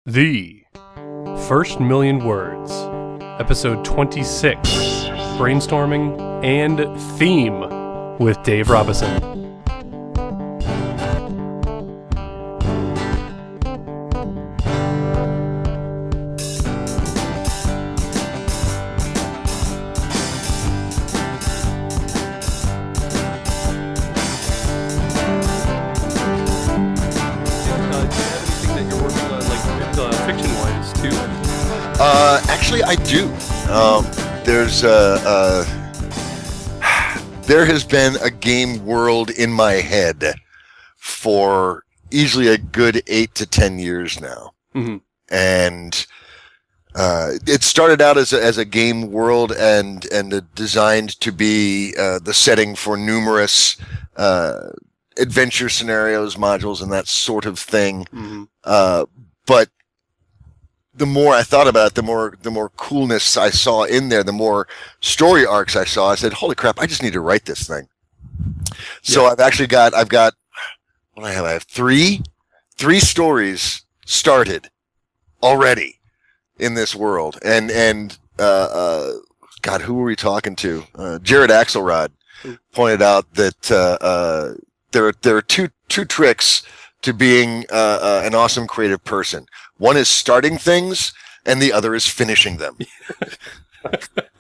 The First Million Words, Episode 26, Brainstorming and Theme with Dave Robison. Actually, I do. There has been a game world in my head for easily a good 8 to 10 years now. Mm-hmm. And it started out as a game world and designed to be the setting for numerous adventure scenarios, modules, and that sort of thing. Mm-hmm. But the more I thought about it, the more coolness I saw in there, the more story arcs I saw. I said, "Holy crap! I just need to write this thing." So I've got what do I have? I have three stories started already in this world, and God, who were we talking to? Jared Axelrod pointed out that there are two tricks to being an awesome creative person. One is starting things, and the other is finishing them.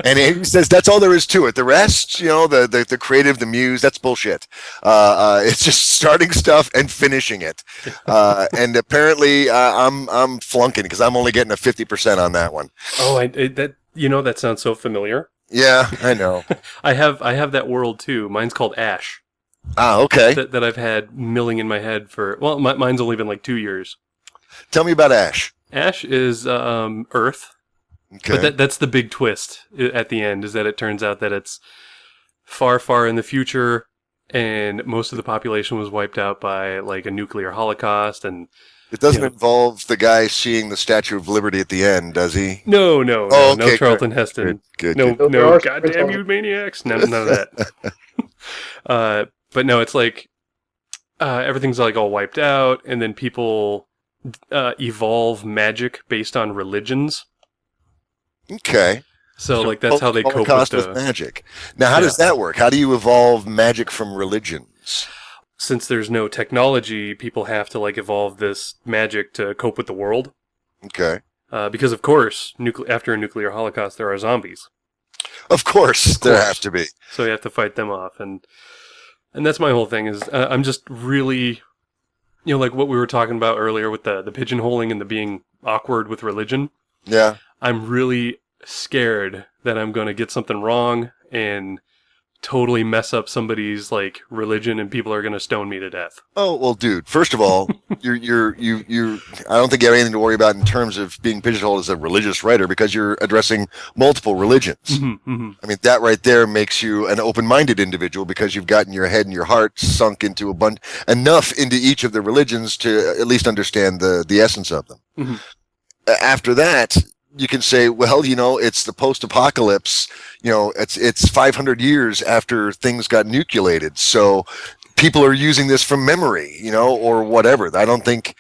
And he says that's all there is to it. The rest, the creative, the muse, that's bullshit. It's just starting stuff and finishing it. And apparently, I'm flunking because I'm only getting a 50% on that one. Oh, that sounds so familiar. Yeah, I know. I have that world too. Mine's called Ash. Ah, okay. That I've had milling in my head for, mine's only been like 2 years. Tell me about Ash. Ash is Earth, Okay. but that's the big twist at the end, is that it turns out that it's far, far in the future, and most of the population was wiped out by like a nuclear holocaust, and It doesn't involve the guy seeing the Statue of Liberty at the end, does he? No, Oh, okay, no Charlton Heston. Good. No, There goddamn you maniacs. None of that. But no, it's like everything's like all wiped out, and then people evolve magic based on religions. Okay. So like that's how they cope with magic. Now, how does that work? How do you evolve magic from religions? Since there's no technology, people have to like evolve this magic to cope with the world. Okay. Because of course, after a nuclear holocaust, there are zombies. Of course, there have to be. So you have to fight them off, and that's my whole thing. Is I'm just really, like what we were talking about earlier with the pigeonholing and the being awkward with religion. Yeah. I'm really scared that I'm going to get something wrong and totally mess up somebody's like religion, and people are going to stone me to death. Oh, well, dude, first of all, you're I don't think you have anything to worry about in terms of being pigeonholed as a religious writer, because you're addressing multiple religions. Mm-hmm, mm-hmm. I mean, that right there makes you an open-minded individual, because you've gotten your head and your heart sunk into enough into each of the religions to at least understand the essence of them. Mm-hmm. After that, you can say, well, it's the post-apocalypse. It's 500 years after things got nucleated, so people are using this from memory, or whatever. I don't think,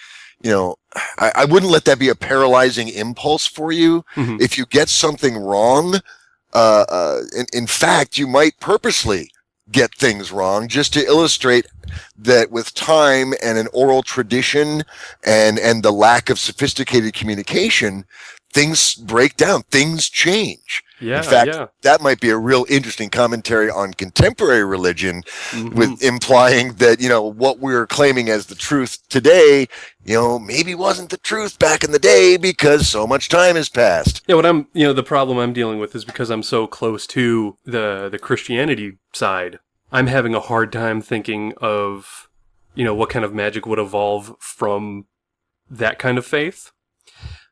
I wouldn't let that be a paralyzing impulse for you. Mm-hmm. If you get something wrong, in fact, you might purposely get things wrong just to illustrate that with time and an oral tradition and the lack of sophisticated communication, things break down, things change. Yeah, in fact, that might be a real interesting commentary on contemporary religion, mm-hmm. with implying that, what we're claiming as the truth today, maybe wasn't the truth back in the day because so much time has passed. Yeah, the problem I'm dealing with is because I'm so close to the Christianity side, I'm having a hard time thinking of, what kind of magic would evolve from that kind of faith.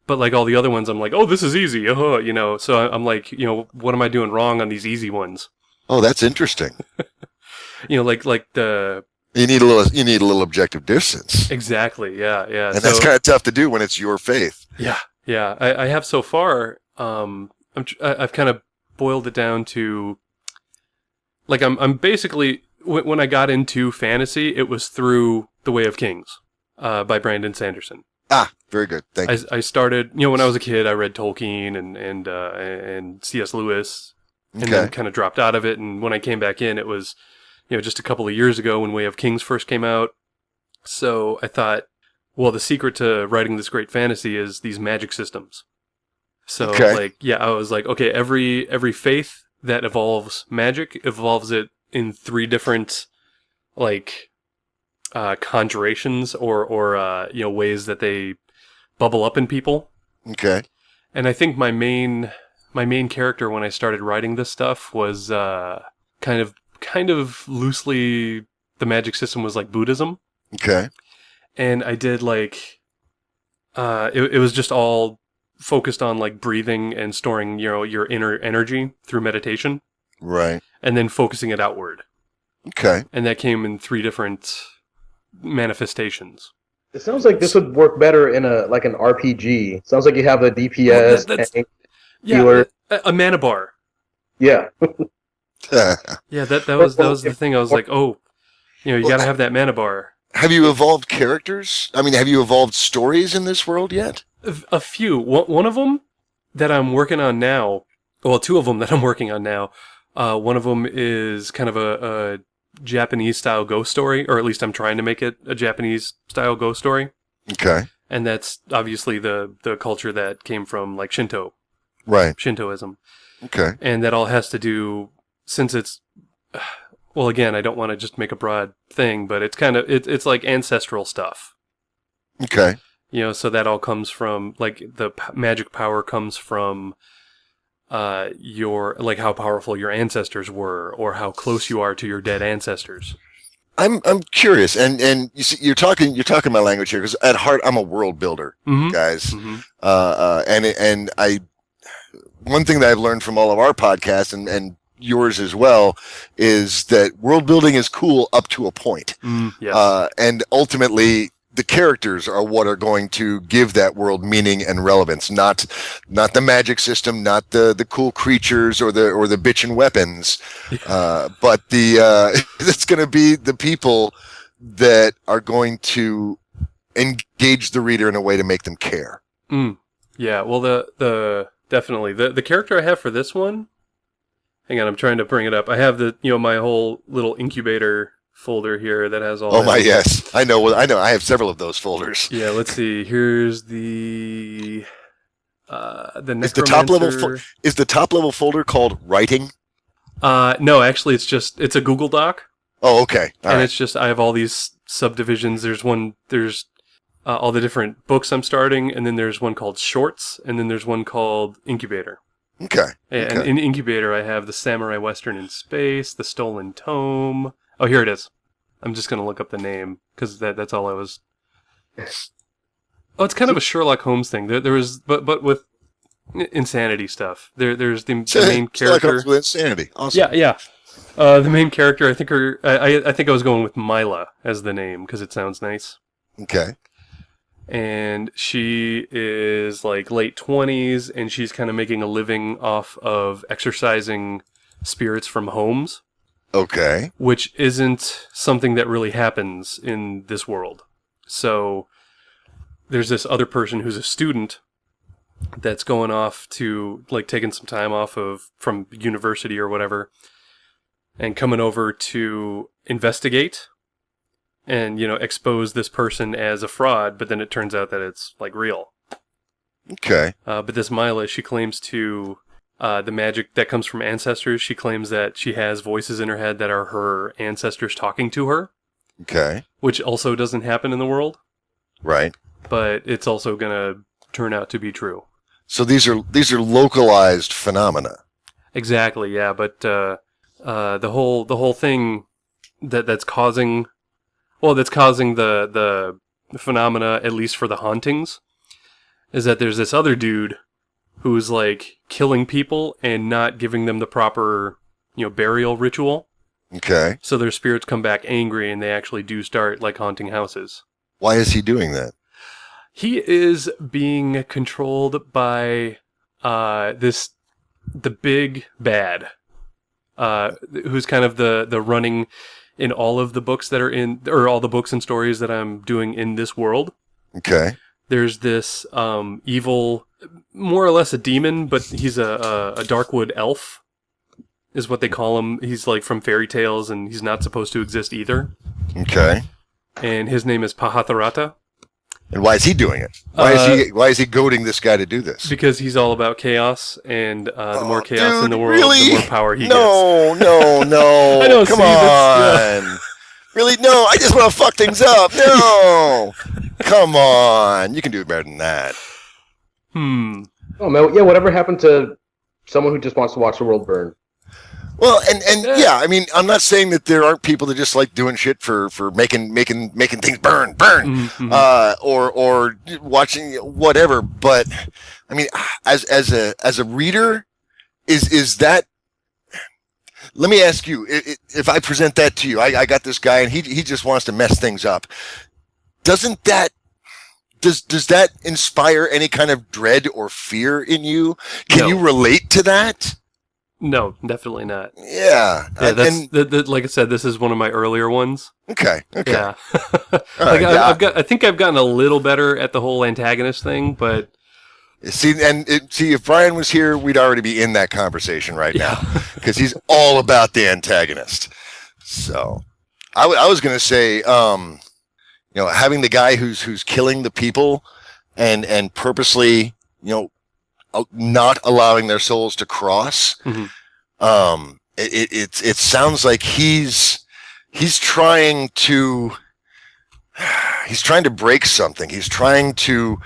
But like all the other ones, I'm like, oh, this is easy, So I'm like, what am I doing wrong on these easy ones? Oh, that's interesting. like the you need a little objective distance. Exactly. Yeah. And that's kind of tough to do when it's your faith. Yeah. I have so far. I've kind of boiled it down to like I'm basically when I got into fantasy, it was through The Way of Kings by Brandon Sanderson. Ah, very good. Thank you. I started, when I was a kid, I read Tolkien and C.S. Lewis, and then Okay. kind of dropped out of it. And when I came back in, it was, just a couple of years ago when Way of Kings first came out. So I thought, well, the secret to writing this great fantasy is these magic systems. So Okay. I was like, okay, every faith that evolves magic evolves it in three different like conjurations or ways that they bubble up in people. Okay. And I think my main character when I started writing this stuff was kind of loosely the magic system was like Buddhism. Okay. And I did like it was just all focused on like breathing and storing your inner energy through meditation Right. and then focusing it outward. Okay. And that came in three different manifestations. It sounds like this would work better in an RPG. Sounds like you have a DPS, Well, that's healer. a mana bar. Yeah. Yeah, that was the thing. I was like, oh, you got to have that mana bar. Have you evolved characters? I mean, have you evolved stories in this world yet? A few. One of them that I'm working on now. Well, two of them that I'm working on now. One of them is kind of a Japanese style ghost story, or at least I'm trying to make it a Japanese style ghost story. Okay. And that's obviously the culture that came from like Right. Shintoism. Okay. And that all has to do, since it's, well, again, I don't want to just make a broad thing, but it's kind of, it's like ancestral stuff. Okay. So that all comes from, like, the magic power comes from like how powerful your ancestors were, or how close you are to your dead ancestors. I'm curious, and you see, you're talking my language here because at heart I'm a world builder, guys. Mm-hmm. And I, one thing that I've learned from all of our podcasts and yours as well is that world building is cool up to a point. Yes. And ultimately the characters are what are going to give that world meaning and relevance, not the magic system, not the cool creatures or the bitchin' weapons, but it's going to be the people that are going to engage the reader in a way to make them care. Yeah, well, definitely the character I have for this one. Hang on, I'm trying to bring it up. I have my whole little incubator folder here that has all. Oh my, yes, I know. I have several of those folders. Yeah, let's see. Here's the necromancer. Is the top level folder called writing? No, actually, it's a Google Doc. Oh, okay. It's just I have all these subdivisions. There's all the different books I'm starting, and then there's one called Shorts, and then there's one called Incubator. Okay. And in Incubator, I have the Samurai Western in Space, the Stolen Tome. Oh, here it is. I'm just going to look up the name, because that's all I was... Oh, it's kind of a Sherlock Holmes thing. There was, but with insanity stuff. There's the main character... Sherlock Holmes with insanity. Awesome. Yeah. The main character, I think I was going with Mila as the name, because it sounds nice. Okay. And she is like late 20s, and she's kind of making a living off of exorcising spirits from homes. Okay. Which isn't something that really happens in this world. So there's this other person who's a student that's going off to, like, taking some time off from university or whatever, and coming over to investigate and, expose this person as a fraud, but then it turns out that it's, like, real. Okay. But this Mila, she claims to, the magic that comes from ancestors, she claims that she has voices in her head that are her ancestors talking to her. Okay. Which also doesn't happen in the world. Right. But it's also going to turn out to be true. So these are localized phenomena. Exactly, yeah, but the whole thing that's causing the phenomena, at least for the hauntings, is that there's this other dude who's like killing people and not giving them the proper, burial ritual. Okay. So their spirits come back angry and they actually do start like haunting houses. Why is he doing that? He is being controlled by the big bad, who's kind of the running in all of the books that are in, or all the books and stories that I'm doing in this world. Okay. there's this evil, more or less a demon, but he's a Darkwood elf, is what they call him. He's like from fairy tales, and he's not supposed to exist either. Okay. And his name is Pahatharata. And why is he doing it? Why is he goading this guy to do this? Because he's all about chaos, and the more chaos in the world, really? the more power he gets. No. I know, Come see, on. Really? No, I just want to fuck things up. No. Come on. You can do better than that. Oh, man. Yeah, whatever happened to someone who just wants to watch the world burn? Well, and yeah, I mean, I'm not saying that there aren't people that just like doing shit for making things burn, or watching whatever. But I mean, as a reader, is that? Let me ask you, if I present that to you, I got this guy and he just wants to mess things up. Doesn't that? Does that inspire any kind of dread or fear in you? Can you relate to that? No, definitely not. Yeah. That's like I said, this is one of my earlier ones. Okay. Yeah. Right, I think I've gotten a little better at the whole antagonist thing, but see, if Brian was here, we'd already be in that conversation right now because he's all about the antagonist. So, I was going to say, having the guy who's killing the people and purposely, not allowing their souls to cross. It sounds like he's trying to break something. He's trying to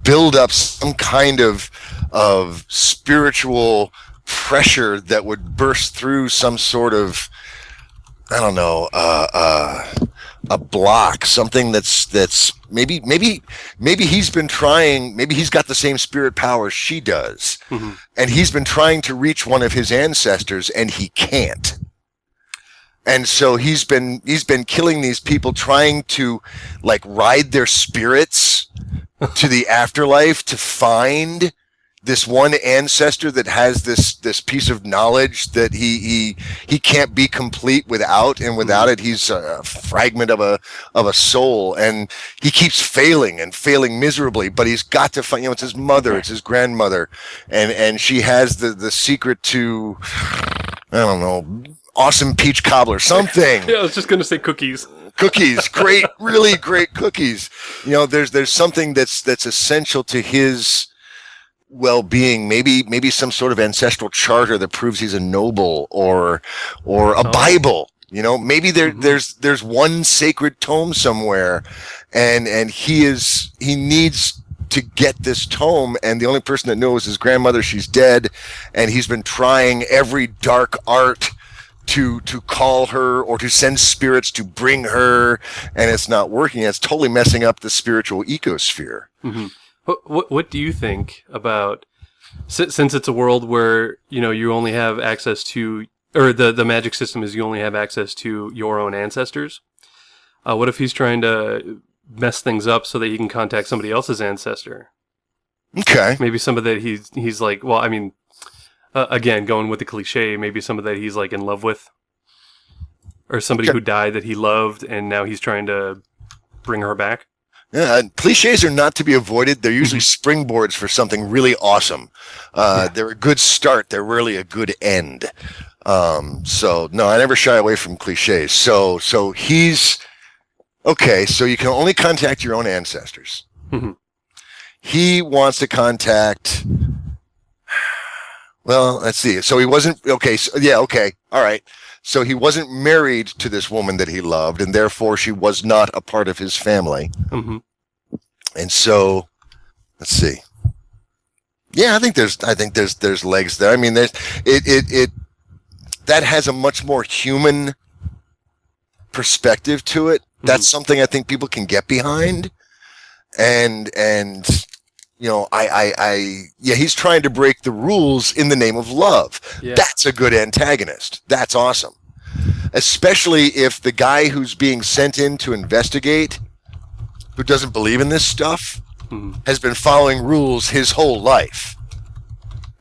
build up some kind of spiritual pressure that would burst through some sort of, I don't know, a block, something that's maybe he's been trying, maybe he's got the same spirit power she does, and he's been trying to reach one of his ancestors and he can't. And so he's been killing these people, trying to like ride their spirits to the afterlife to find this one ancestor that has this piece of knowledge that he can't be complete without, and without it he's a fragment of a soul, and he keeps failing miserably, but he's got to find, it's his mother, it's his grandmother, and she has the secret to, I don't know, awesome peach cobbler, something. Yeah, I was just gonna say cookies. Great, really great cookies. There's something that's essential to his well-being, maybe some sort of ancestral charter that proves he's a noble, or a Bible. Maybe there's one sacred tome somewhere, and he needs to get this tome, and the only person that knows is his grandmother. She's dead, and he's been trying every dark art to call her or to send spirits to bring her, and it's not working. It's totally messing up the spiritual ecosphere. What do you think about, since it's a world where you only have access to, or the magic system is you only have access to your own ancestors? What if he's trying to mess things up so that he can contact somebody else's ancestor? Okay. Maybe somebody that he's like, well, I mean, again, going with the cliche, maybe somebody that he's like in love with, or somebody who died that he loved, and now he's trying to bring her back. Yeah, cliches are not to be avoided. They're usually springboards for something really awesome. They're a good start. They're really a good end. So no, I never shy away from cliches. So he's okay. So you can only contact your own ancestors. He wants to contact. Well, let's see. So he wasn't okay. So, yeah, okay, all right. So he wasn't married to this woman that he loved, and therefore she was not a part of his family. And so, let's see. Yeah, I think there's legs there. I mean, there's it that has a much more human perspective to it. That's something I think people can get behind, and he's trying to break the rules in the name of love. Yeah. That's a good antagonist. That's awesome. Especially if the guy who's being sent in to investigate, who doesn't believe in this stuff, has been following rules his whole life.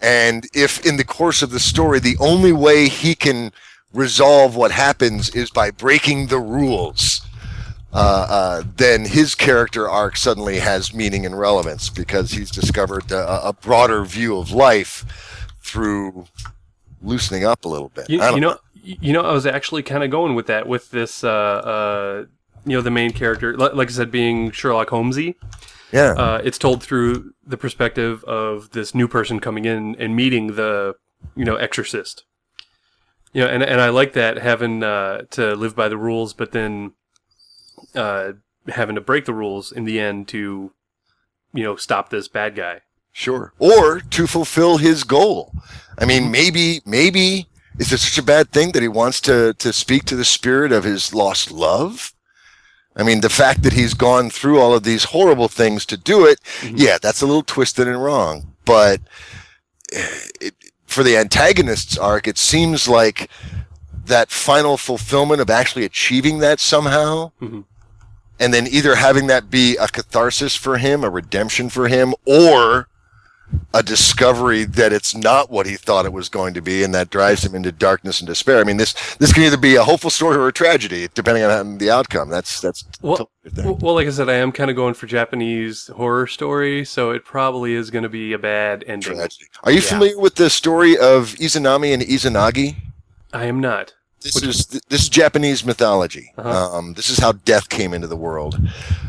And if in the course of the story, the only way he can resolve what happens is by breaking the rules, then his character arc suddenly has meaning and relevance because he's discovered a broader view of life through loosening up a little bit. I was actually kind of going with that with this, the main character, like I said, being Sherlock Holmesy. Yeah. It's told through the perspective of this new person coming in and meeting the, exorcist. And I like that, having to live by the rules, but then having to break the rules in the end to, stop this bad guy. Sure. Or to fulfill his goal. I mean, maybe is it such a bad thing that he wants to speak to the spirit of his lost love? I mean, the fact that he's gone through all of these horrible things to do it, yeah, that's a little twisted and wrong. But for the antagonist's arc, it seems like that final fulfillment of actually achieving that somehow, and then either having that be a catharsis for him, a redemption for him, or a discovery that it's not what he thought it was going to be, and that drives him into darkness and despair. I mean, this can either be a hopeful story or a tragedy, depending on the outcome. That's well, like I said, I am kind of going for Japanese horror story, so it probably is going to be a bad ending. Tragedy. Are you familiar with the story of Izanami and Izanagi? I am not. This is Japanese mythology. This is how death came into the world.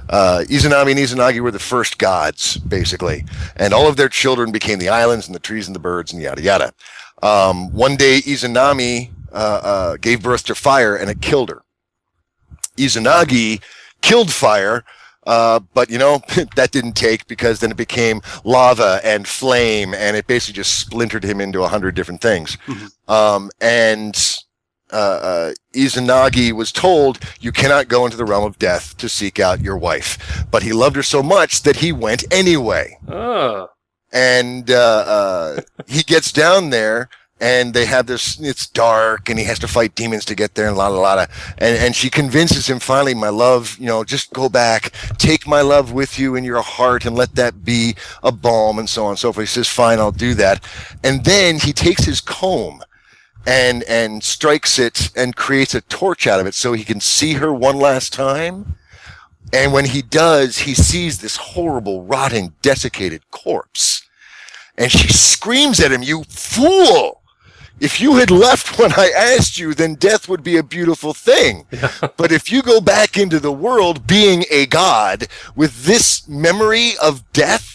Izanami and Izanagi were the first gods, basically, and all of their children became the islands and the trees and the birds and yada yada. One day, Izanami gave birth to fire, and it killed her. Izanagi killed fire, but that didn't take, because then it became lava and flame, and it basically just splintered him into 100 different things. Izanagi was told, you cannot go into the realm of death to seek out your wife. But he loved her so much that he went anyway. And he gets down there, and they have this, it's dark, and he has to fight demons to get there, and and she convinces him finally, my love, just go back, take my love with you in your heart, and let that be a balm, and so on and so forth. He says, fine, I'll do that. And then he takes his comb and strikes it and creates a torch out of it so he can see her one last time. And when he does, he sees this horrible, rotting, desiccated corpse. And she screams at him, you fool! If you had left when I asked you, then death would be a beautiful thing. But if you go back into the world being a god with this memory of death,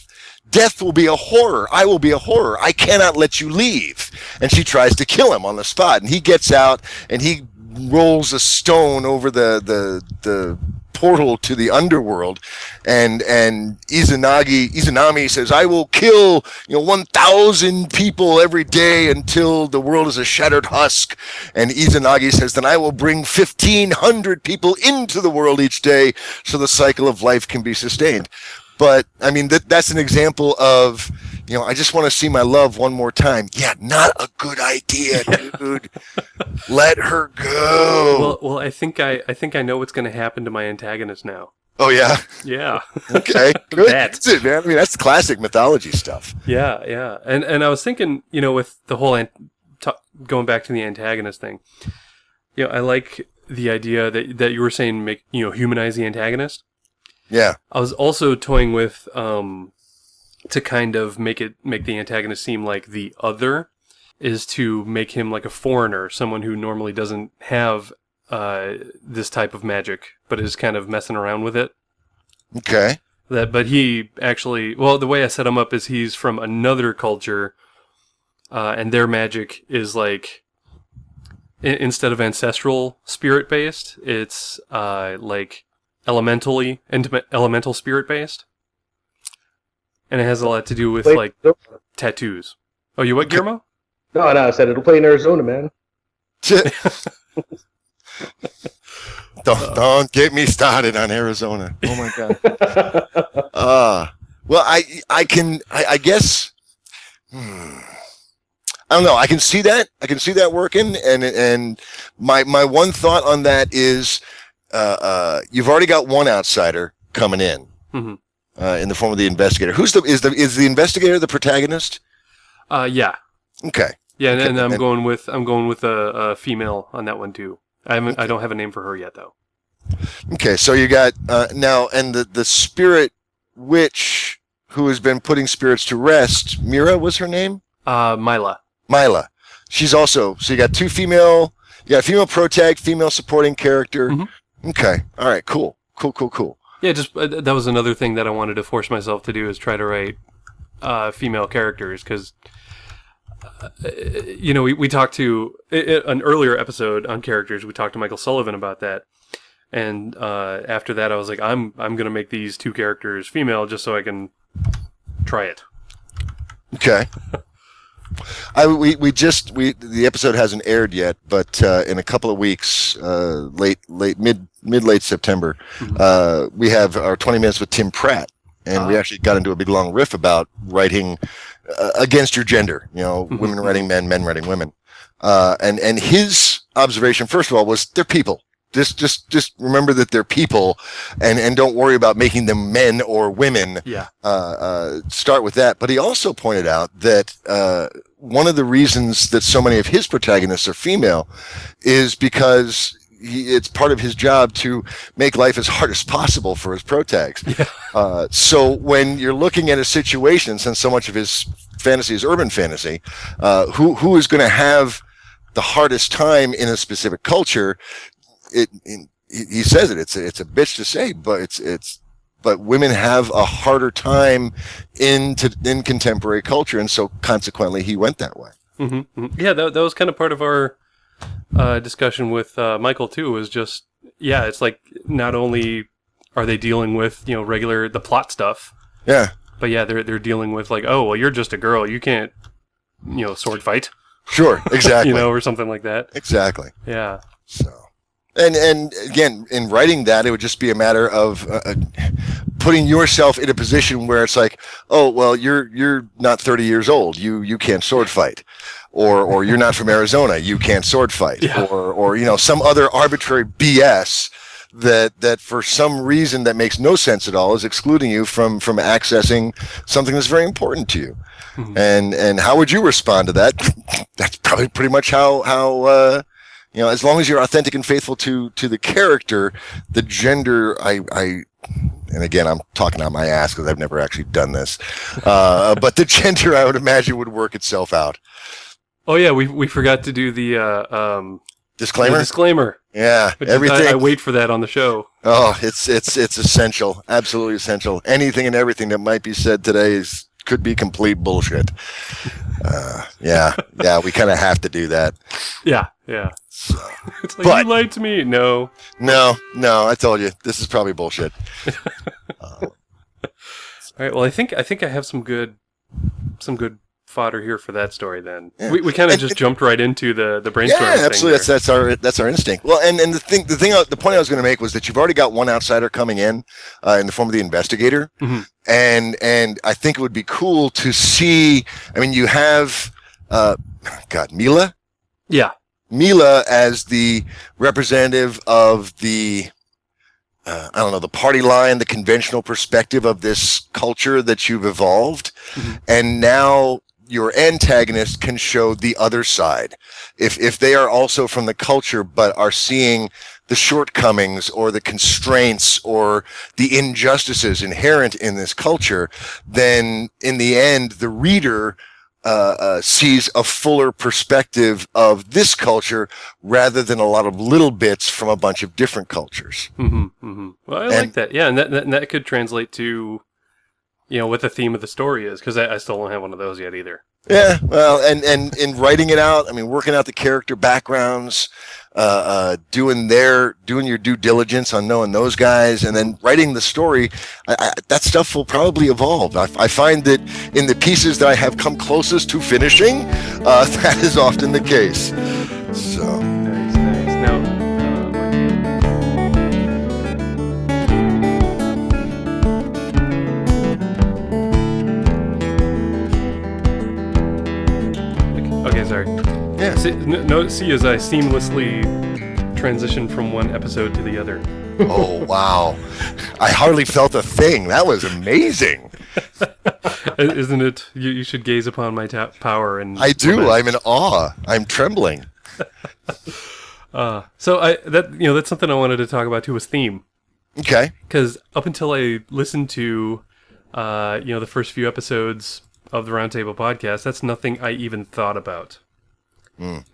death will be a horror. I will be a horror. I cannot let you leave. And she tries to kill him on the spot. And he gets out and he rolls a stone over the portal to the underworld. And Izanami says, I will kill 1,000 people every day until the world is a shattered husk. And Izanagi says, then I will bring 1,500 people into the world each day so the cycle of life can be sustained. But, I mean, that's an example of, I just want to see my love one more time. Yeah, not a good idea, dude. Let her go. Well, I think I know what's going to happen to my antagonist now. Oh, yeah? Yeah. Okay, good. That's it, man. I mean, that's classic mythology stuff. Yeah. And I was thinking, with the whole, going back to the antagonist thing, I like the idea that you were saying, humanize the antagonist. Yeah. I was also toying with to kind of make the antagonist seem like the other, is to make him like a foreigner, someone who normally doesn't have this type of magic, but is kind of messing around with it. Okay. But he actually, the way I set him up is he's from another culture, and their magic is like, instead of ancestral spirit based, it's like elemental spirit based, and it has a lot to do with like tattoos. Oh, you what, Guillermo? No, I said it'll play in Arizona, man. Don't get me started on Arizona. Oh my god. Well, I guess. I don't know. I can see that. I can see that working, and my one thought on that is. You've already got one outsider coming in, in the form of the investigator. Is the investigator the protagonist? Yeah. Okay. Yeah, and I'm going with a female on that one too. I don't have a name for her yet though. Okay, so you got now, and the spirit witch who has been putting spirits to rest. Mira was her name. Mila. Mila. She's also, so you got two female. You got a female protag, female supporting character. Mm-hmm. Okay, all right, cool. Yeah, just that was another thing that I wanted to force myself to do, is try to write female characters, because we talked to an earlier episode on characters. We talked to Michael Sullivan about that, and after that, I was like, I'm gonna make these two characters female just so I can try it. Okay. The episode hasn't aired yet, but in a couple of weeks, mid-late September, we have our 20 minutes with Tim Pratt, and we actually got into a big long riff about writing against your gender. Women writing men writing women, and his observation, first of all, was they're people. Just remember that they're people, and don't worry about making them men or women. Yeah. Start with that. But he also pointed out that one of the reasons that so many of his protagonists are female is because it's part of his job to make life as hard as possible for his protags. Yeah. So when you're looking at a situation, since so much of his fantasy is urban fantasy, who is going to have the hardest time in a specific culture? He says it's a bitch to say, but women have a harder time in contemporary culture, and so consequently he went that way. Mm-hmm. Yeah, that was kind of part of our discussion with Michael too. Was just it's like not only are they dealing with the plot stuff, but they're dealing with like, oh well, you're just a girl, you can't sword fight. Sure, exactly. Or something like that. Exactly. Yeah. So. And again, in writing that, it would just be a matter of putting yourself in a position where it's like, oh, well, you're not 30 years old. You can't sword fight. Or you're not from Arizona. You can't sword fight. Yeah. Or some other arbitrary BS that for some reason that makes no sense at all is excluding you from accessing something that's very important to you. Mm-hmm. And how would you respond to that? That's probably pretty much how as long as you're authentic and faithful to the character, the gender, and again, I'm talking out my ass because I've never actually done this, but the gender, I would imagine, would work itself out. Oh yeah, we forgot to do the disclaimer. The disclaimer. Yeah, everything. I wait for that on the show. Oh, it's essential, absolutely essential. Anything and everything that might be said today could be complete bullshit. Yeah, we kind of have to do that. Yeah. So, it's like, you lied to me. No, I told you this is probably bullshit. All right. Well, I think I have some good fodder here for that story. Then we kind of just jumped right into the brainstorming. Yeah, absolutely. That's our instinct. Well, and the point I was going to make was that you've already got one outsider coming in the form of the investigator, mm-hmm. and I think it would be cool to see. I mean, you have Mila. Yeah. Mila as the representative of the, the party line, the conventional perspective of this culture that you've evolved. Mm-hmm. And now your antagonist can show the other side. If they are also from the culture, but are seeing the shortcomings or the constraints or the injustices inherent in this culture, then in the end, the reader sees a fuller perspective of this culture rather than a lot of little bits from a bunch of different cultures. Mm-hmm, mm-hmm. Well, I like that. Yeah, and that could translate to, what the theme of the story is, because I still don't have one of those yet either. Yeah, well, and in writing it out, I mean, working out the character backgrounds, doing your due diligence on knowing those guys, and then writing the story, that stuff will probably evolve. I find that in the pieces that I have come closest to finishing, that is often the case. So nice. Now, okay, sorry. Yeah. See as I seamlessly transition from one episode to the other. Oh, wow. I hardly felt a thing. That was amazing. Isn't it? You should gaze upon my power. And I do. I'm in awe. I'm trembling. That's something I wanted to talk about too, was theme. Okay. Because up until I listened to, the first few episodes of the Roundtable podcast, that's nothing I even thought about.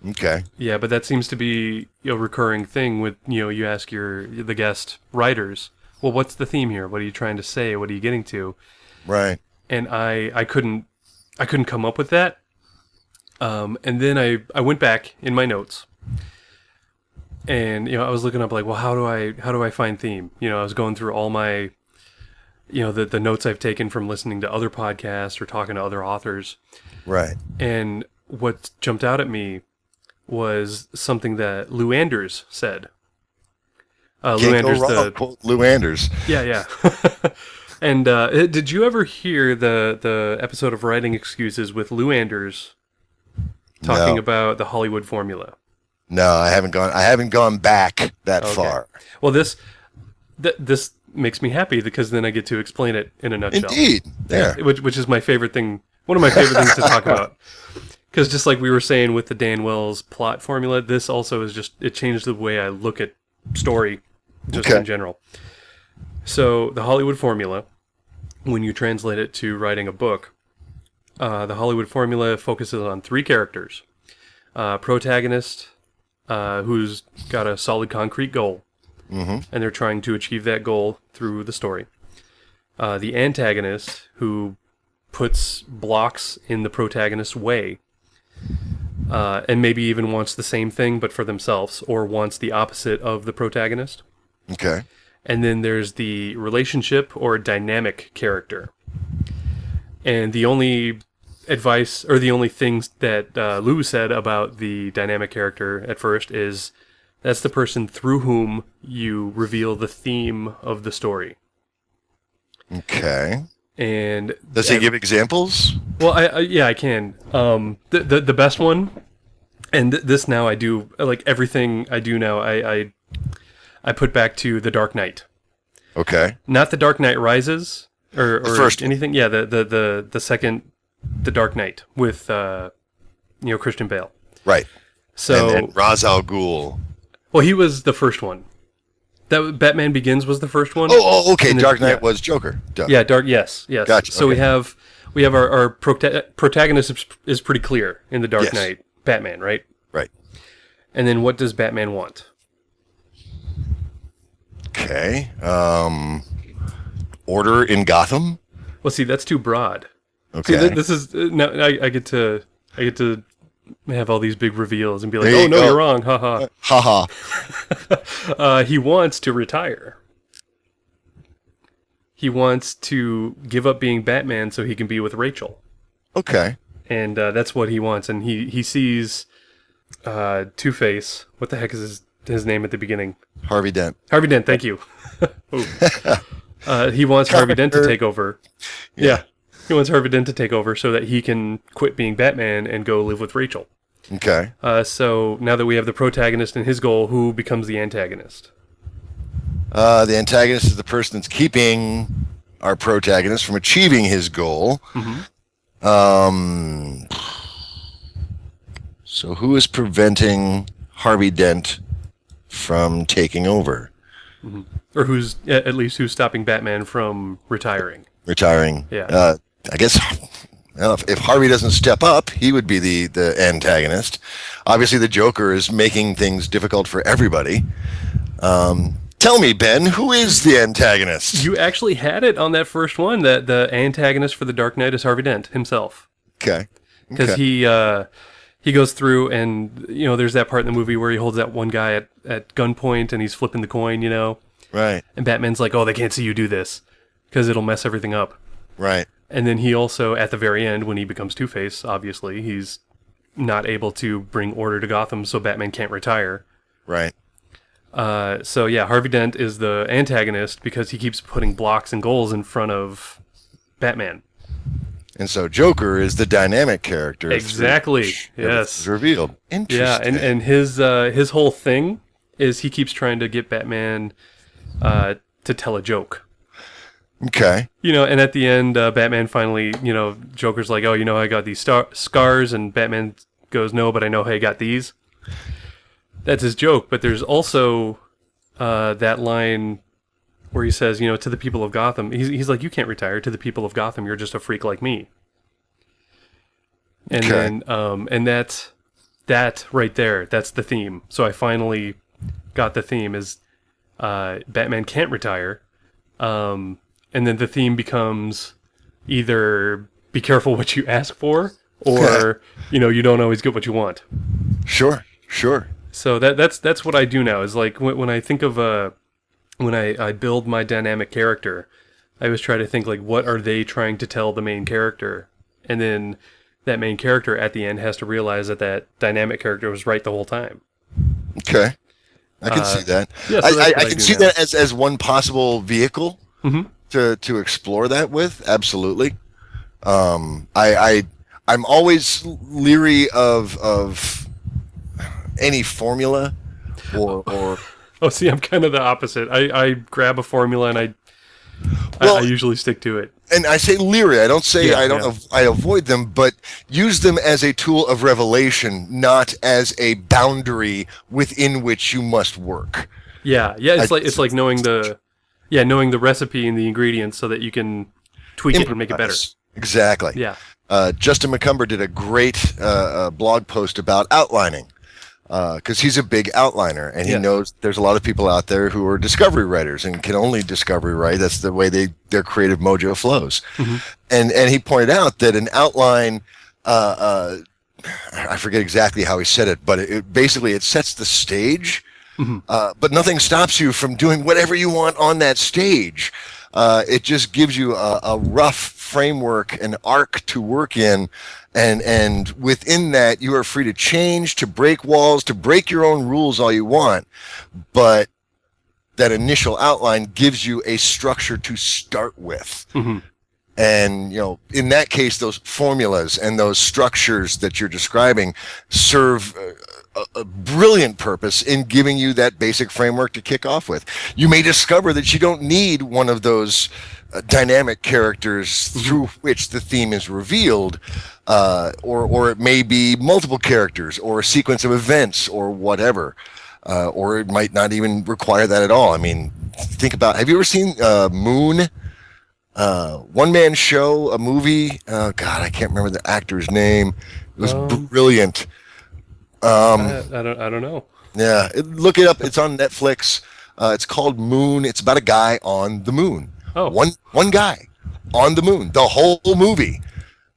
Okay. Yeah, but that seems to be a recurring thing with, you ask the guest writers, well, what's the theme here? What are you trying to say? What are you getting to? Right. And I couldn't come up with that. And then I went back in my notes, and I was looking up like, well, how do I find theme? I was going through all my, the notes I've taken from listening to other podcasts or talking to other authors. Right. And what jumped out at me was something that Lou Anders said. Lou Anders, quote Lou Anders. Yeah. And did you ever hear the episode of Writing Excuses with Lou Anders talking about the Hollywood formula? No, I haven't gone back that far. Well, this makes me happy because then I get to explain it in a nutshell. Indeed. There. Which is my favorite thing. One of my favorite things to talk about. Because just like we were saying with the Dan Wells plot formula, this also is it changed the way I look at story just in general. So the Hollywood formula, when you translate it to writing a book, the Hollywood formula focuses on three characters. Protagonist, who's got a solid concrete goal, and they're trying to achieve that goal through the story. The antagonist, who puts blocks in the protagonist's way, and maybe even wants the same thing but for themselves, or wants the opposite of the protagonist. Okay. And then there's the relationship or dynamic character. And the only advice, or the only things that Lou said about the dynamic character at first is that's the person through whom you reveal the theme of the story. Okay. And does he give examples? Well, I can. The best one, and this now I do, like everything I do now, I put back to The Dark Knight. Okay. Not The Dark Knight Rises or first anything. Yeah, the second The Dark Knight with Christian Bale. Right. So and Ra's al Ghul. Well, he was the first one. That Batman Begins was the first one. Oh, okay. Dark Knight was Joker. Duh. Yeah, Yes. Gotcha. So we have our protagonist is pretty clear in the Dark Knight. Batman, right? Right. And then what does Batman want? Okay. Order in Gotham. Well, see, that's too broad. Okay. See, this is now I get to have all these big reveals and be like, there oh no, you're wrong, haha. Haha. He wants to retire. He wants to give up being Batman so he can be with Rachel. Okay. And that's what he wants. And he sees Two-Face. What the heck is his name at the beginning? Harvey Dent. Harvey Dent, thank you. He wants Harvey Dent to take over. Yeah. He wants Harvey Dent to take over so that he can quit being Batman and go live with Rachel. Okay. So now that we have the protagonist and his goal, who becomes the antagonist? The antagonist is the person that's keeping our protagonist from achieving his goal. So who is preventing Harvey Dent from taking over? Or who's stopping Batman from retiring? Yeah. I guess if Harvey doesn't step up, he would be the antagonist. Obviously, the Joker is making things difficult for everybody. Tell me, Ben, who is the antagonist? You actually had it on that first one, that the antagonist for the Dark Knight is Harvey Dent himself. Okay. Because he goes through and, there's that part in the movie where he holds that one guy at gunpoint and he's flipping the coin, Right. And Batman's like, oh, they can't see you do this because it'll mess everything up. Right. And then he also, at the very end, when he becomes Two-Face, obviously, he's not able to bring order to Gotham, so Batman can't retire. Right. So yeah, Harvey Dent is the antagonist because he keeps putting blocks and goals in front of Batman. And so Joker is the dynamic character. Exactly. Yes. It's revealed. Interesting. Yeah, and his whole thing is he keeps trying to get Batman to tell a joke. Okay. And at the end, Batman finally, Joker's like, oh, I got these scars, and Batman goes, no, but I know how you got these. that's his joke. But there's also that line where he says, you know, to the people of Gotham, he's like, you can't retire. To the people of Gotham, you're just a freak like me. And then, and that right there, that's the theme. So I finally got the theme is Batman can't retire. And then the theme becomes either be careful what you ask for, or, you know, you don't always get what you want. Sure. So that's what I do now, is like when I think of when I build my dynamic character, I always try to think like, what are they trying to tell the main character? And then that main character at the end has to realize that dynamic character was right the whole time. Okay. I can see that. Yeah, so I can see that as one possible vehicle to explore that with. Absolutely. I'm always leery of any formula or Oh, see, I'm kind of the opposite. I grab a formula and I usually stick to it. And I say leery. I don't say I avoid them, but use them as a tool of revelation, not as a boundary within which you must work. Yeah. It's like knowing the recipe and the ingredients so that you can tweak it and make it better. Exactly. Yeah. Justin McCumber did a great blog post about outlining. Because he's a big outliner, and he knows there's a lot of people out there who are discovery writers and can only discovery write. That's the way their creative mojo flows. And he pointed out that an outline, I forget exactly how he said it, but it basically sets the stage, but nothing stops you from doing whatever you want on that stage. It just gives you a rough framework, an arc to work in. And within that, you are free to change, to break walls, to break your own rules all you want. But that initial outline gives you a structure to start with. And, you know, in that case, those formulas and those structures that you're describing serve a brilliant purpose in giving you that basic framework to kick off with. You may discover that you don't need one of those dynamic characters through which the theme is revealed, or it may be multiple characters or a sequence of events or whatever, or it might not even require that at all. I mean, think about, have you ever seen Moon? One man show, a movie. Oh God, I can't remember the actor's name. It was brilliant. I don't know. Yeah, look it up. It's on Netflix. It's called Moon. It's about a guy on the moon. Oh, one guy on the moon. The whole movie.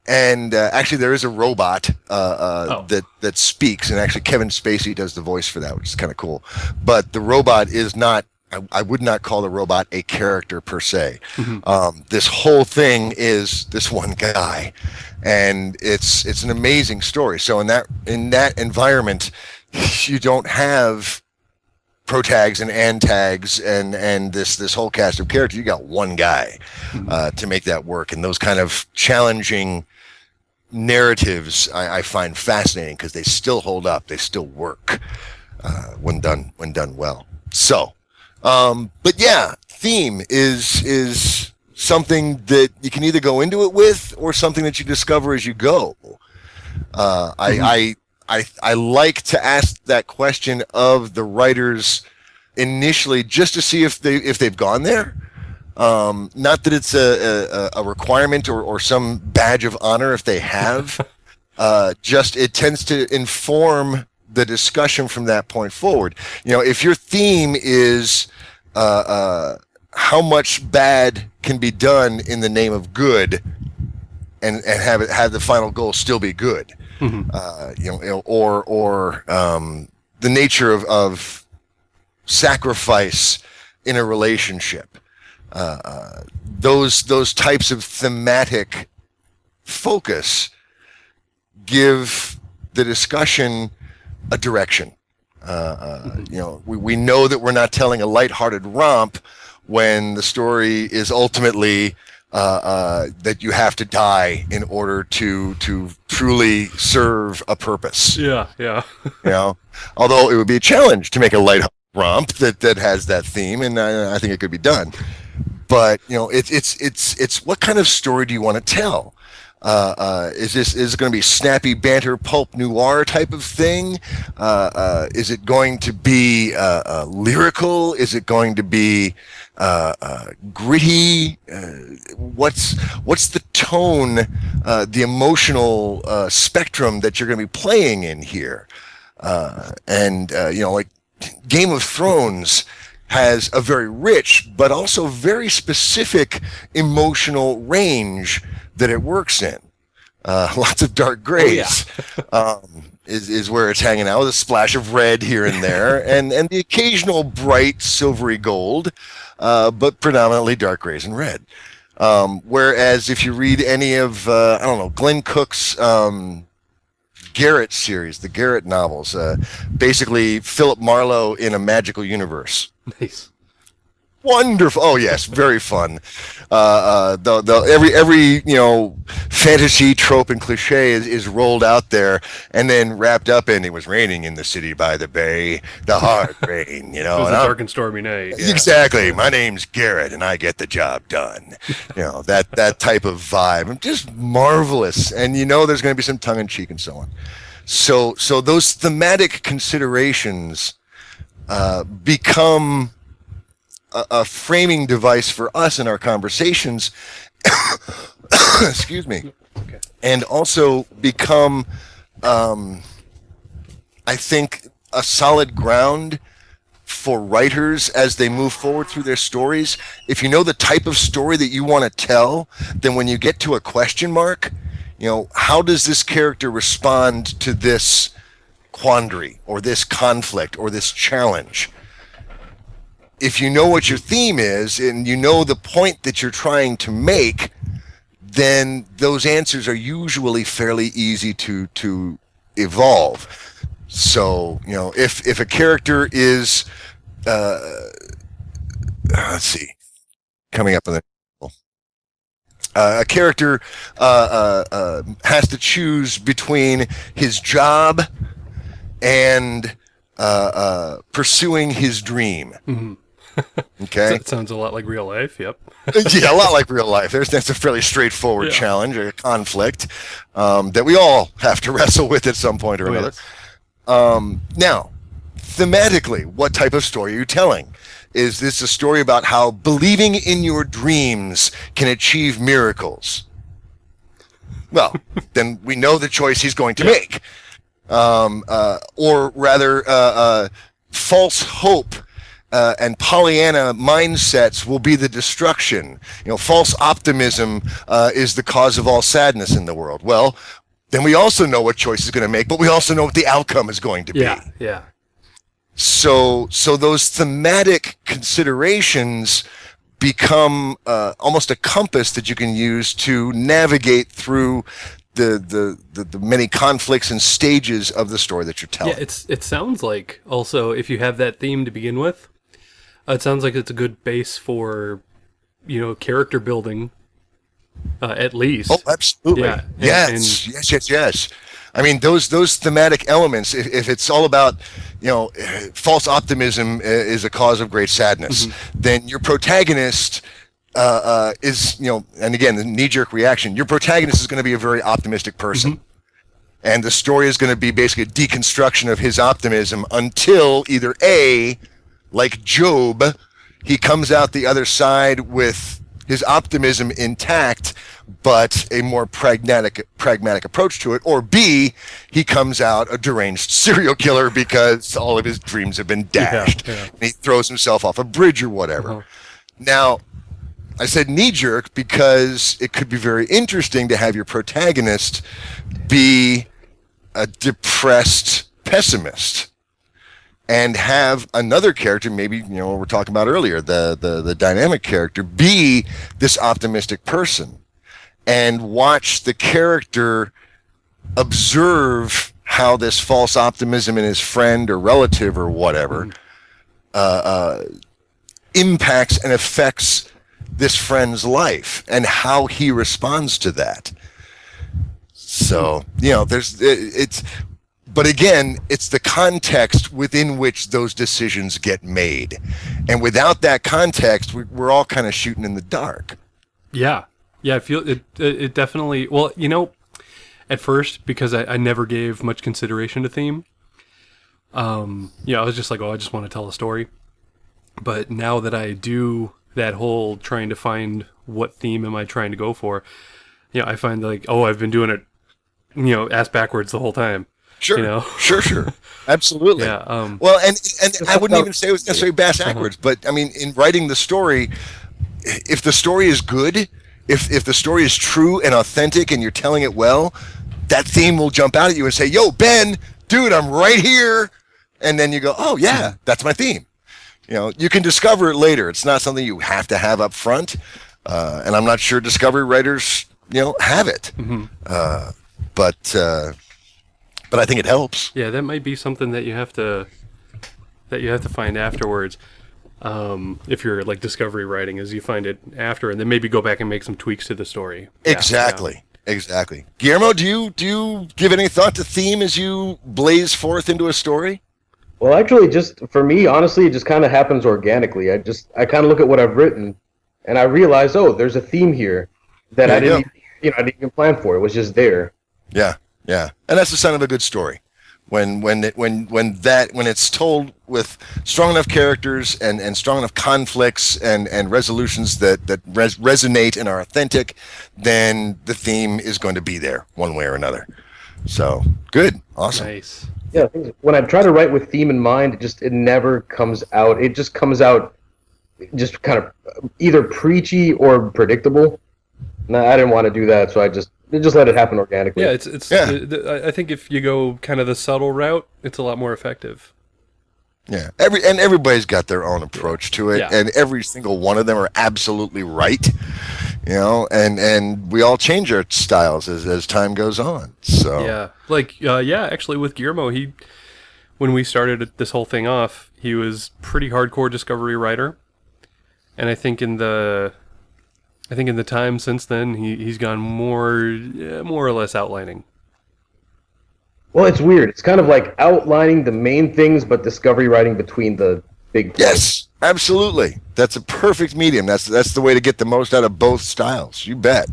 And actually, there is a robot that speaks, and actually Kevin Spacey does the voice for that, which is kind of cool. But the robot is not. I would not call the robot a character per se. This whole thing is this one guy, and it's an amazing story. So in that environment, you don't have protags and antags and this whole cast of characters. You got one guy to make that work, and those kind of challenging narratives I find fascinating because they still hold up. They still work when done well. So. But yeah, theme is something that you can either go into it with or something that you discover as you go. I like to ask that question of the writers initially just to see if they've gone there. Not that it's a requirement or some badge of honor if they have. Just it tends to inform the discussion from that point forward. You know, if your theme is how much bad can be done in the name of good, and have the final goal still be good, or the nature of sacrifice in a relationship, those types of thematic focus give the discussion a direction. We know that we're not telling a lighthearted romp when the story is ultimately that you have to die in order to truly serve a purpose. Yeah. Although it would be a challenge to make a light romp that has that theme, and I think it could be done. But it's what kind of story do you want to tell? Is it going to be snappy banter, pulp noir type of thing? Is it going to be lyrical? Is it going to be gritty? What's the tone, the emotional spectrum that you're going to be playing in here? Like Game of Thrones has a very rich but also very specific emotional range that it works in. Lots of dark grays is where it's hanging out, with a splash of red here and there, and the occasional bright silvery gold, but predominantly dark grays and red. Whereas if you read any of Glenn Cook's Garrett series, the Garrett novels, basically Philip Marlowe in a magical universe. Nice. Wonderful. Oh yes, very fun. Every fantasy trope and cliche is rolled out there and then wrapped up in, it was raining in the city by the bay, the hard rain. It was a dark and stormy night. Yeah. Exactly. My name's Garrett and I get the job done. That type of vibe. Just marvelous. And there's going to be some tongue in cheek and so on. So those thematic considerations become a framing device for us in our conversations. Excuse me. Okay. And also become, I think, a solid ground for writers as they move forward through their stories. If you know the type of story that you want to tell, then when you get to a question mark, how does this character respond to this quandary or this conflict or this challenge? If you know what your theme is and you know the point that you're trying to make, then those answers are usually fairly easy to evolve. So, if a character is, let's see, coming up with a character has to choose between his job and pursuing his dream. Mm-hmm. Okay. That sounds a lot like real life. Yep. Yeah, a lot like real life. That's a fairly straightforward challenge, a conflict that we all have to wrestle with at some point or another. Yes. Now, thematically, what type of story are you telling? Is this a story about how believing in your dreams can achieve miracles? Well, then we know the choice he's going to make. Or rather, false hope and Pollyanna mindsets will be the destruction. False optimism is the cause of all sadness in the world. Well, then we also know what choice he's going to make, but we also know what the outcome is going to be. Yeah. So those thematic considerations become almost a compass that you can use to navigate through the many conflicts and stages of the story that you're telling. Yeah, it sounds like also, if you have that theme to begin with, it sounds like it's a good base for, character building, at least. Oh, absolutely. Yeah. Yes. I mean, those thematic elements, if it's all about, false optimism is a cause of great sadness, then your protagonist is, and again, the knee-jerk reaction, your protagonist is going to be a very optimistic person. And the story is going to be basically a deconstruction of his optimism until either A, like Job, he comes out the other side with his optimism intact, but a more pragmatic approach to it, or B, he comes out a deranged serial killer because all of his dreams have been dashed. And he throws himself off a bridge or whatever. Now, I said knee-jerk because it could be very interesting to have your protagonist be a depressed pessimist and have another character, maybe, what we're talking about earlier, the dynamic character, be this optimistic person, and watch the character observe how this false optimism in his friend or relative or whatever impacts and affects this friend's life and how he responds to that. So, but again, it's the context within which those decisions get made. And without that context, we're all kind of shooting in the dark. Yeah. Yeah, I feel it. It definitely. Well, at first, because I never gave much consideration to theme. I was just like, oh, I just want to tell a story. But now that I do that whole trying to find what theme am I trying to go for, I find like, oh, I've been doing it, ass backwards the whole time. Sure, sure, absolutely. Yeah. Well, and I wouldn't even say it was necessarily bass backwards, but I mean, in writing the story, if the story is good, if the story is true and authentic, and you're telling it well, that theme will jump out at you and say, "Yo, Ben, dude, I'm right here," and then you go, "Oh yeah, that's my theme." You can discover it later. It's not something you have to have up front, and I'm not sure discovery writers, have it. Mm-hmm. But I think it helps. Yeah, that might be something that you have to find afterwards. If you're like discovery writing, is you find it after, and then maybe go back and make some tweaks to the story. Exactly. Guillermo, do you give any thought to theme as you blaze forth into a story? Well, actually, just for me, honestly, it just kind of happens organically. I kind of look at what I've written, and I realize, oh, there's a theme here that I didn't even plan for. It was just there. Yeah, and that's the sign of a good story. When it's told with strong enough characters and strong enough conflicts and resolutions that resonate and are authentic, then the theme is going to be there one way or another. So good, awesome. Nice. Yeah, when I try to write with theme in mind, it never comes out. It just comes out just kind of either preachy or predictable. No, I didn't want to do that, so I just let it happen organically. Yeah, I think if you go kind of the subtle route, it's a lot more effective. Yeah, everybody's got their own approach to it, and every single one of them are absolutely right. And we all change our styles as time goes on. So actually with Guillermo, when we started this whole thing off, he was pretty hardcore discovery writer, and I think in the time since then, he's gone more or less outlining. Well, it's weird. It's kind of like outlining the main things, but discovery writing between the big points. Yes, absolutely. That's a perfect medium. That's the way to get the most out of both styles. You bet.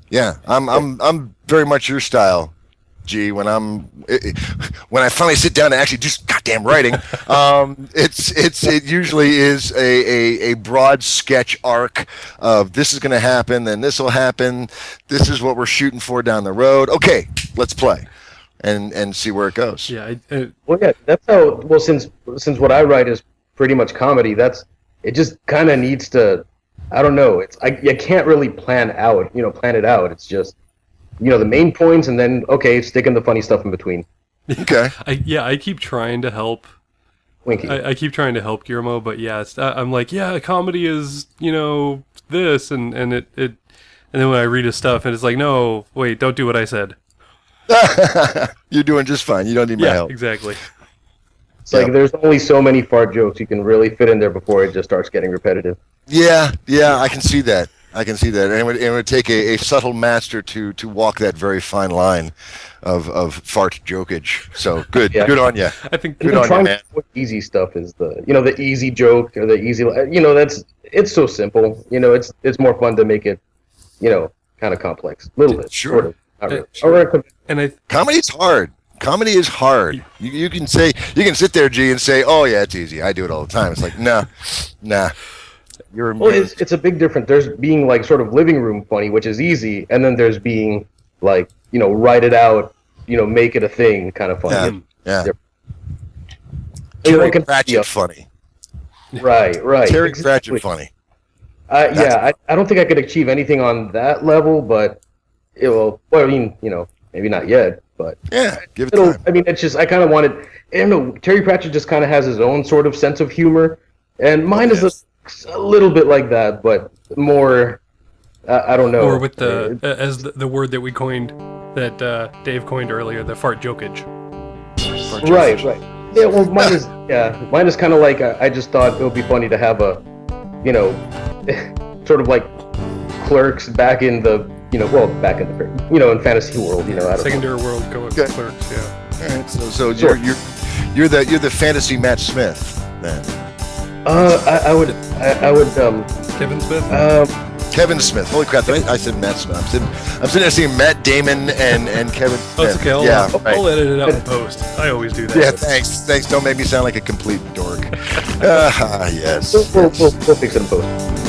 Yeah, I'm very much your style, G. When I finally sit down and actually do some goddamn writing, it usually is a broad sketch arc of this is going to happen, then this will happen. This is what we're shooting for down the road. Okay, let's play, and see where it goes. Yeah. That's how. Well, since what I write is pretty much comedy, it just kind of needs to. I don't know. You can't really plan it out. It's just. The main points, and then stick in the funny stuff in between. Okay. I keep trying to help. Winky. I keep trying to help Guillermo, but I'm like, comedy is this, and then when I read his stuff, and it's like, no, wait, don't do what I said. You're doing just fine. You don't need my help. Exactly. It's like there's only so many fart jokes you can really fit in there before it just starts getting repetitive. Yeah, I can see that. And it would take a subtle master to walk that very fine line of fart jokage. So good, good on you. I think good on you, man. Easy stuff is the easy joke or the easy. It's so simple. It's more fun to make it, kind of complex, a little bit. Sure. Sort of. Sure. Comedy's hard. Comedy is hard. You can sit there, G, and say, "Oh yeah, it's easy. I do it all the time." It's like, nah. It's a big difference. There's being like sort of living room funny, which is easy, and then there's being like, write it out, make it a thing kind of funny. Yeah. Terry Pratchett funny. Right. Terry Pratchett funny. I don't think I could achieve anything on that level, but maybe not yet, but give it time. I mean, it's just I kind of wanted. I don't know. Terry Pratchett just kind of has his own sort of sense of humor, and mine is a little bit like that, but more. I don't know. Or with the word that we coined, that Dave coined earlier, the fart jokage. Right. Yeah. Well, mine is kind of like I just thought it would be funny to have a, sort of like Clerks back in the. Back in the, in fantasy world, Secondary world, Clerks, yeah. All right, so you're the fantasy Matt Smith then. I would Kevin Smith. Kevin Smith. Holy crap! I said Matt Smith. I'm sitting there seeing Matt Damon and Kevin Smith. Oh, it's okay. Yeah, right. I'll edit it out in post. I always do that. Yeah, thanks. Don't make me sound like a complete dork. Yes. We'll fix it in post.